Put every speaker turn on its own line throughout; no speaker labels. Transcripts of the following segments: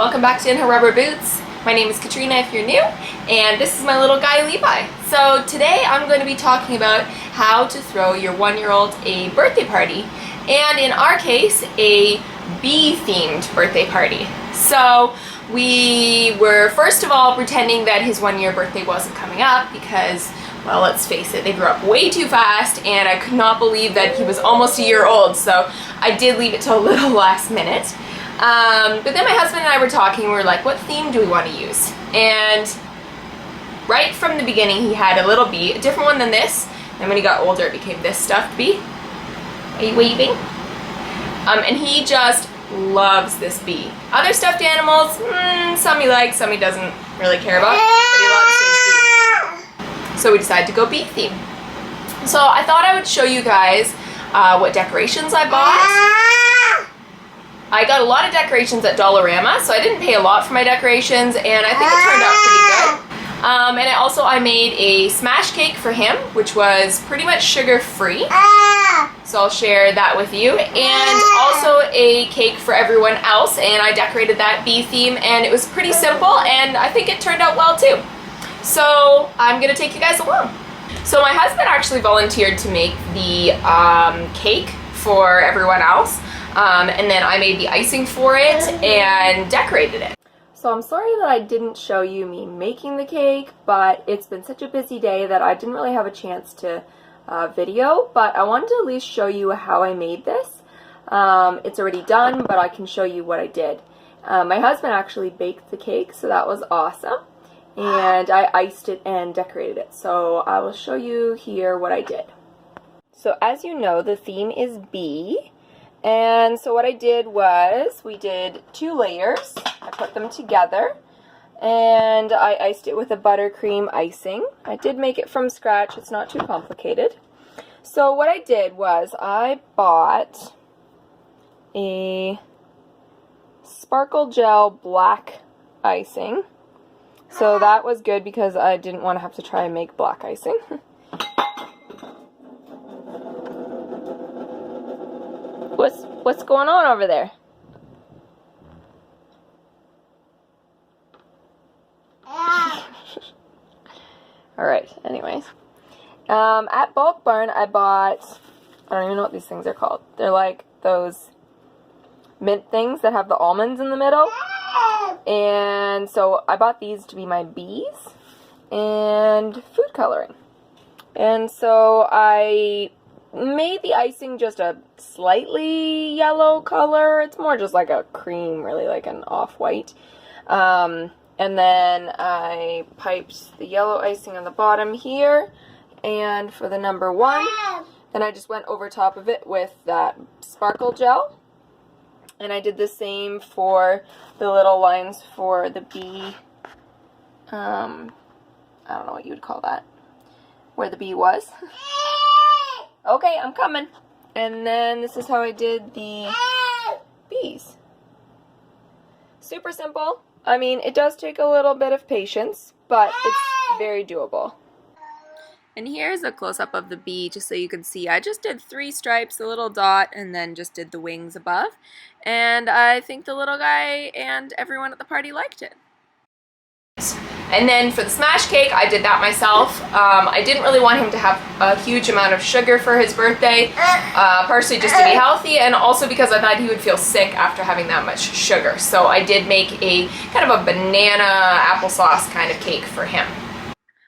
welcome back to In Her Rubber Boots. My name is Katrina if you're new, and this is my little guy Levi. So today I'm going to be talking about how to throw your one-year-old a birthday party, and in our case, a bee-themed birthday party. So we were first of all pretending that his 1-year birthday wasn't coming up because, well, let's face it, they grew up way too fast, and I could not believe that he was almost a year old, so I did leave it till a little last minute. But then my husband and I were talking, we were like, what theme do we want to use? And right from the beginning he had a little bee, a different one than this, and when he got older it became this stuffed bee. Are you waving? And he just loves this bee. Other stuffed animals, some he likes, some he doesn't really care about, but he loves his bee. So we decided to go bee theme. So I thought I would show you guys what decorations I bought. I got a lot of decorations at Dollarama, so I didn't pay a lot for my decorations, and I think it turned out pretty good. And I made a smash cake for him, which was pretty much sugar-free. So I'll share that with you. And also a cake for everyone else, and I decorated that bee theme, and it was pretty simple, and I think it turned out well too. So I'm gonna take you guys along. So my husband actually volunteered to make the cake for everyone else. And then I made the icing for it and decorated it. So I'm sorry that I didn't show you me making the cake, but it's been such a busy day that I didn't really have a chance to video, but I wanted to at least show you how I made this. It's already done, but I can show you what I did. My husband actually baked the cake, so that was awesome. And I iced it and decorated it. So I will show you here what I did. So as you know, the theme is bee. And so what I did was, we did 2 layers. I put them together, and I iced it with a buttercream icing. I did make it from scratch, it's not too complicated. So what I did was, I bought a sparkle gel black icing. So that was good because I didn't want to have to try and make black icing. What's going on over there? Alright, anyways. At Bulk Barn I bought, I don't even know what these things are called. They're like those mint things that have the almonds in the middle. And so I bought these to be my bees and food coloring. And so I made the icing just a slightly yellow color. It's more just like a cream, really like an off-white. And then I piped the yellow icing on the bottom here. And for the number 1, then I just went over top of it with that sparkle gel. And I did the same for the little lines for the bee. I don't know what you would call that. Where the bee was. Okay, I'm coming. And then this is how I did the bees. Super simple. I mean, it does take a little bit of patience, but it's very doable. And here's a close-up of the bee, just so you can see. I just did 3 stripes, a little dot, and then just did the wings above. And I think the little guy and everyone at the party liked it. And then for the smash cake, I did that myself. I didn't really want him to have a huge amount of sugar for his birthday, partially just to be healthy, and also because I thought he would feel sick after having that much sugar. So I did make a kind of a banana applesauce kind of cake for him.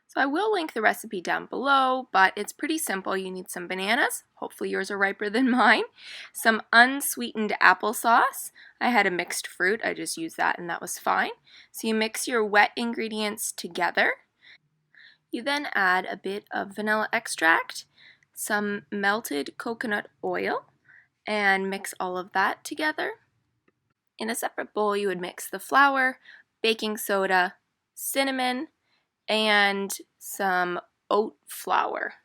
So I will link the recipe down below, but it's pretty simple. You need some bananas, hopefully yours are riper than mine, some unsweetened applesauce. I had a mixed fruit, I just used that and that was fine. So you mix your wet ingredients together. You then add a bit of vanilla extract, some melted coconut oil, and mix all of that together. In a separate bowl you would mix the flour, baking soda, cinnamon, and some oat flour.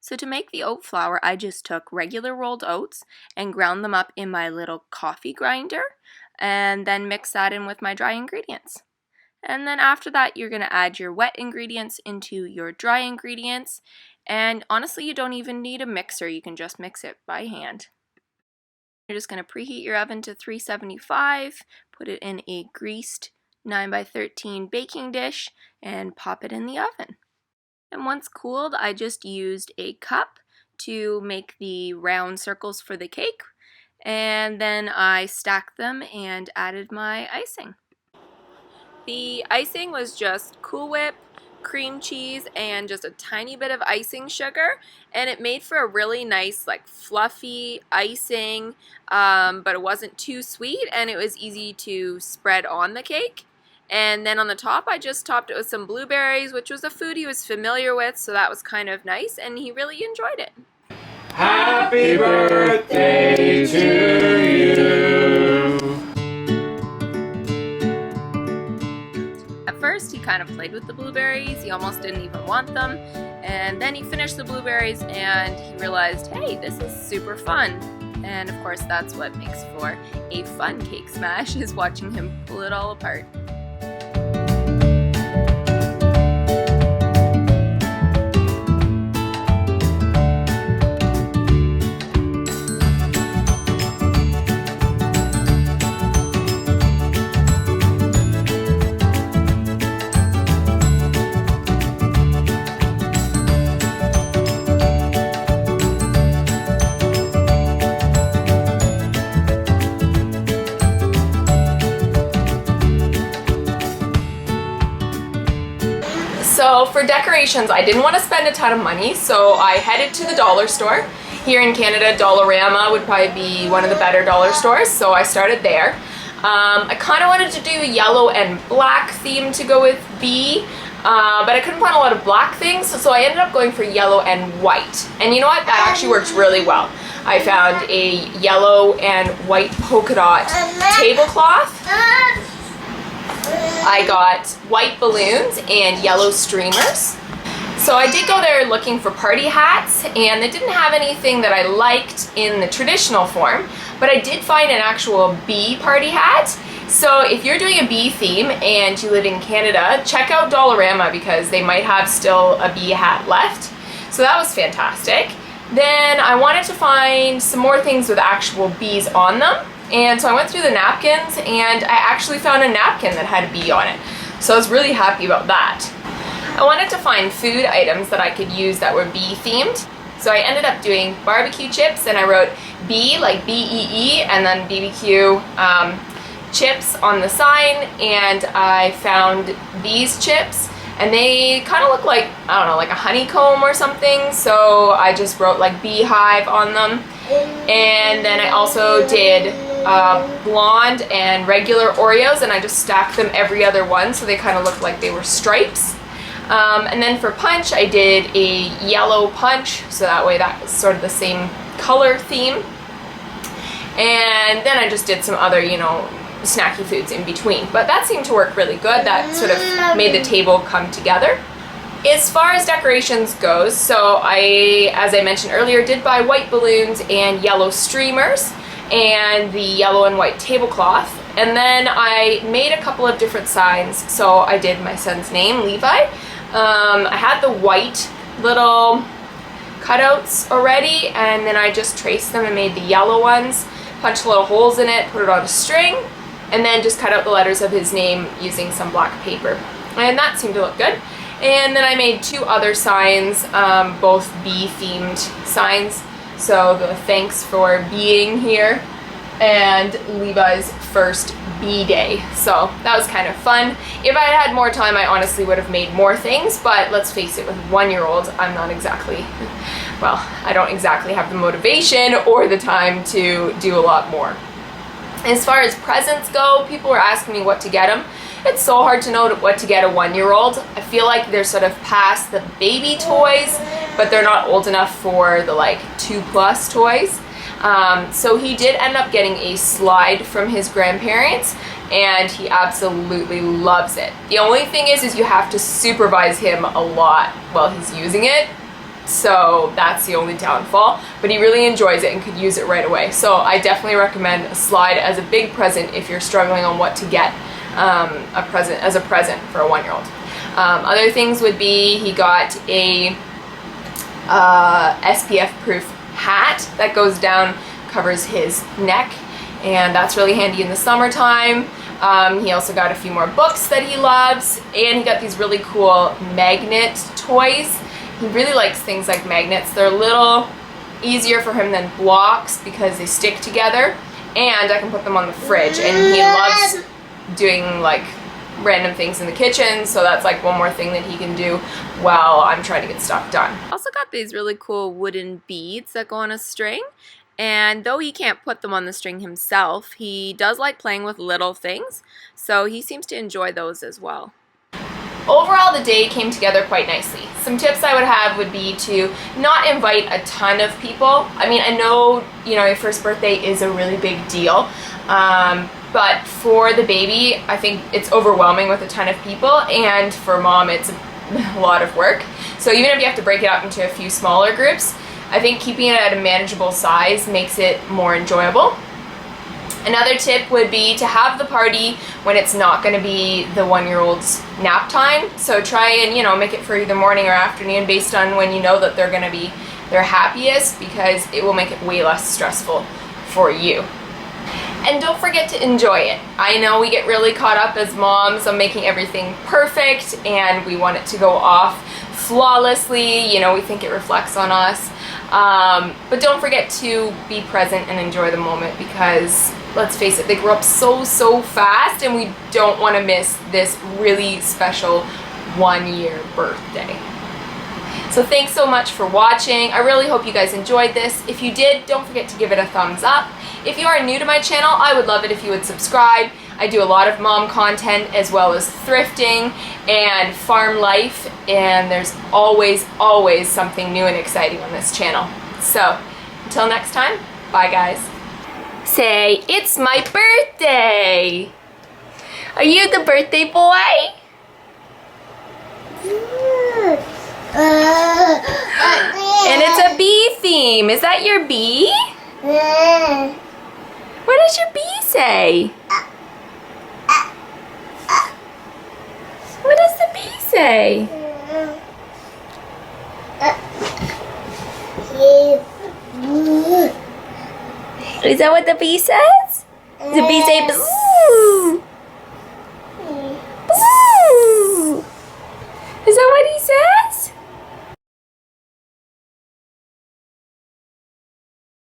So to make the oat flour, I just took regular rolled oats and ground them up in my little coffee grinder, and then mix that in with my dry ingredients. And then after that, you're going to add your wet ingredients into your dry ingredients, and honestly, you don't even need a mixer, you can just mix it by hand. You're just going to preheat your oven to 375, put it in a greased 9x13 baking dish, and pop it in the oven. And once cooled, I just used a cup to make the round circles for the cake, and then I stacked them and added my icing. The icing was just Cool Whip, cream cheese, and just a tiny bit of icing sugar, and it made for a really nice, like, fluffy icing, but it wasn't too sweet, and it was easy to spread on the cake. And then on the top, I just topped it with some blueberries, which was a food he was familiar with, so that was kind of nice, and he really enjoyed it.
Happy birthday to you.
At first, he kind of played with the blueberries. He almost didn't even want them. And then he finished the blueberries and he realized, hey, this is super fun. And of course, that's what makes for a fun cake smash, is watching him pull it all apart. So for decorations, I didn't want to spend a ton of money, so I headed to the dollar store. Here in Canada, Dollarama would probably be one of the better dollar stores, so I started there. I kind of wanted to do a yellow and black theme to go with B, but I couldn't find a lot of black things, so I ended up going for yellow and white. And you know what? That actually works really well. I found a yellow and white polka dot tablecloth. I got white balloons and yellow streamers. So I did go there looking for party hats, and they didn't have anything that I liked in the traditional form, but I did find an actual bee party hat. So if you're doing a bee theme and you live in Canada, check out Dollarama because they might have still a bee hat left. So that was fantastic. Then I wanted to find some more things with actual bees on them. And so I went through the napkins and I actually found a napkin that had a bee on it. So I was really happy about that. I wanted to find food items that I could use that were bee themed. So I ended up doing barbecue chips, and I wrote bee, like B-E-E, and then BBQ chips on the sign, and I found these chips, and they kind of look like, I don't know, like a honeycomb or something, so I just wrote like beehive on them. And then I also did blonde and regular Oreos, and I just stacked them every other one so they kind of looked like they were stripes. And then for punch, I did a yellow punch, so that way that was sort of the same color theme. And then I just did some other, you know, snacky foods in between. But that seemed to work really good. That sort of made the table come together. As far as decorations goes, so I, as I mentioned earlier, did buy white balloons and yellow streamers and the yellow and white tablecloth. And then I made a couple of different signs. So I did my son's name, Levi. I had the white little cutouts already, and then I just traced them and made the yellow ones, punched little holes in it, put it on a string, and then just cut out the letters of his name using some black paper. And that seemed to look good. And then I made two other signs, both bee-themed signs. So the thanks for being here and Levi's first bee day. So that was kind of fun. If I had more time, I honestly would have made more things, but let's face it, with 1-year-olds, I'm not exactly, well, I don't exactly have the motivation or the time to do a lot more. As far as presents go, people were asking me what to get them. It's so hard to know what to get a 1-year-old. I feel like they're sort of past the baby toys, but they're not old enough for the like 2+ toys. So he did end up getting a slide from his grandparents, and he absolutely loves it. The only thing is you have to supervise him a lot while he's using it. So that's the only downfall, but he really enjoys it and could use it right away. So I definitely recommend a slide as a big present if you're struggling on what to get as a present for a 1-year-old. Other things would be he got a SPF proof hat that goes down covers his neck, and that's really handy in the summertime. He also got a few more books that he loves, and he got these really cool magnet toys. He really likes things like magnets. They're a little easier for him than blocks because they stick together, and I can put them on the fridge, and he loves doing like random things in the kitchen, so that's like one more thing that he can do while I'm trying to get stuff done. Also got these really cool wooden beads that go on a string, and though he can't put them on the string himself, he does like playing with little things, so he seems to enjoy those as well. Overall, the day came together quite nicely. Some tips I would have would be to not invite a ton of people. I mean, I know, your first birthday is a really big deal, but for the baby, I think it's overwhelming with a ton of people, and for mom, it's a lot of work. So even if you have to break it up into a few smaller groups, I think keeping it at a manageable size makes it more enjoyable. Another tip would be to have the party when it's not going to be the 1-year-old's nap time. So try and, make it for either morning or afternoon based on when you know that they're going to be their happiest, because it will make it way less stressful for you. And don't forget to enjoy it. I know we get really caught up as moms on making everything perfect, and we want it to go off flawlessly. We think it reflects on us. But don't forget to be present and enjoy the moment, because let's face it, they grow up so fast, and we don't want to miss this really special 1-year birthday. So thanks so much for watching. I really hope you guys enjoyed this. If you did, don't forget to give it a thumbs up. If you are new to my channel, I would love it if you would subscribe. I do a lot of mom content as well as thrifting and farm life, and there's always something new and exciting on this channel. So until next time, bye guys. Say, it's my birthday! Are you the birthday boy? And it's a bee theme. Is that your bee? What does your bee say? What does the bee say? Is that what the bee says? Does the bee say bzz?